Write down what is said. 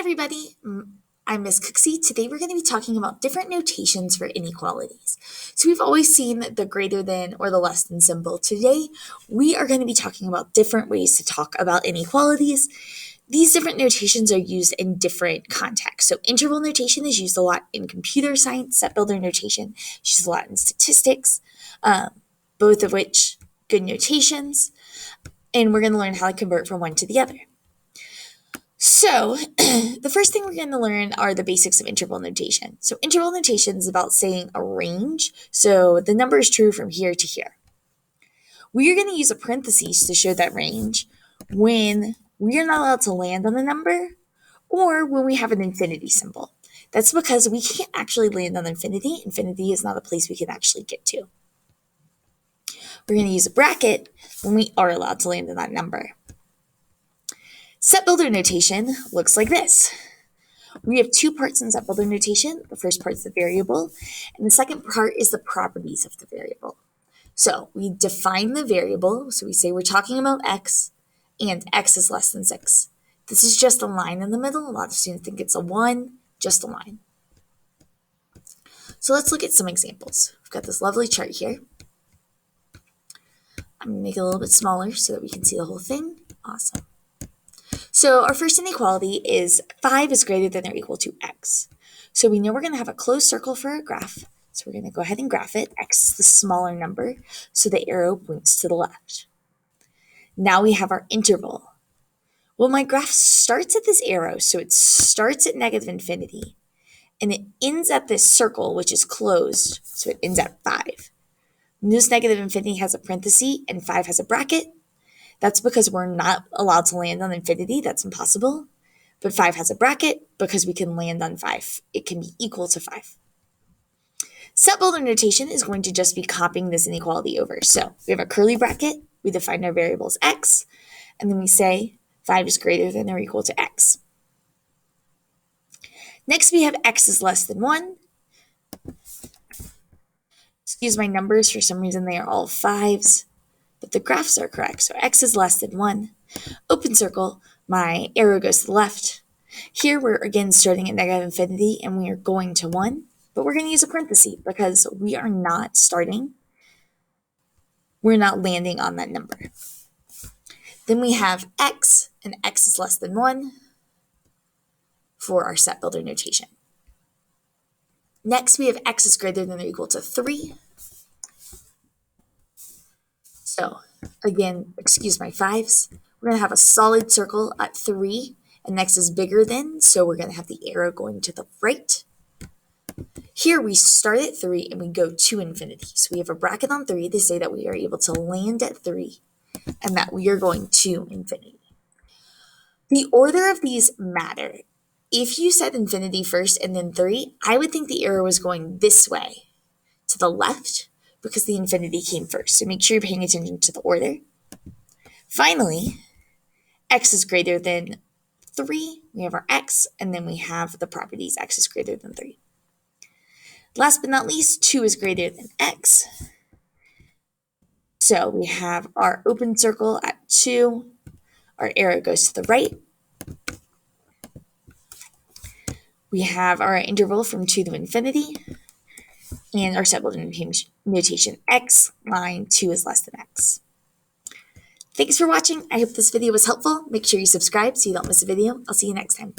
everybody. I'm Miss Cooksey. Today we're going to be talking about different notations for inequalities. So we've always seen the greater than or the less than symbol. Today we are going to be talking about different ways to talk about inequalities. These different notations are used in different contexts. So interval notation is used a lot in computer science. Set builder notation is used a lot in statistics, both of which good notations. And we're going to learn how to convert from one to the other. So, the first thing we're going to learn are the basics of interval notation. So, interval notation is about saying a range. So, the number is true from here to here. We are going to use a parentheses to show that range when we are not allowed to land on a number or when we have an infinity symbol. That's because we can't actually land on infinity. Infinity is not a place we can actually get to. We're going to use a bracket when we are allowed to land on that number. Set builder notation looks like this. We have two parts in set builder notation. The first part is the variable, and the second part is the properties of the variable. So we define the variable. So we say we're talking about x, and x is less than 6. This is just a line in the middle. A lot of students think it's a 1, just a line. So let's look at some examples. We've got this lovely chart here. I'm going to make it a little bit smaller so that we can see the whole thing. Awesome. So our first inequality is 5 is greater than or equal to x. So we know we're going to have a closed circle for our graph. So we're going to go ahead and graph it. X is the smaller number, so the arrow points to the left. Now we have our interval. Well, my graph starts at this arrow, so it starts at negative infinity, and it ends at this circle, which is closed, so it ends at 5. Notice negative infinity has a parenthesis, and 5 has a bracket. That's because we're not allowed to land on infinity. That's impossible. But 5 has a bracket because we can land on 5. It can be equal to 5. Set builder notation is going to just be copying this inequality over. So we have a curly bracket. We define our variable as x. And then we say 5 is greater than or equal to x. Next, we have x is less than 1. Excuse my numbers. For some reason, they are all 5s. But the graphs are correct. So x is less than 1. Open circle, my arrow goes to the left. Here we're again starting at negative infinity and we are going to 1. But we're going to use a parenthesis because we are not starting. We're not landing on that number. Then we have x, and x is less than 1 for our set builder notation. Next, we have x is greater than or equal to 3. So again, excuse my 5s. We're going to have a solid circle at 3, and next is bigger than, so we're going to have the arrow going to the right. Here we start at 3 and we go to infinity. So we have a bracket on 3 to say that we are able to land at 3 and that we are going to infinity. The order of these matter. If you said infinity first and then 3, I would think the arrow is going this way to the left because the infinity came first. So make sure you're paying attention to the order. Finally, x is greater than 3. We have our x, and then we have the properties x is greater than 3. Last but not least, 2 is greater than x. So we have our open circle at 2. Our arrow goes to the right. We have our interval from 2 to infinity. And our set builder notation x, line 2 is less than x. Thanks for watching. I hope this video was helpful. Make sure you subscribe so you don't miss a video. I'll see you next time.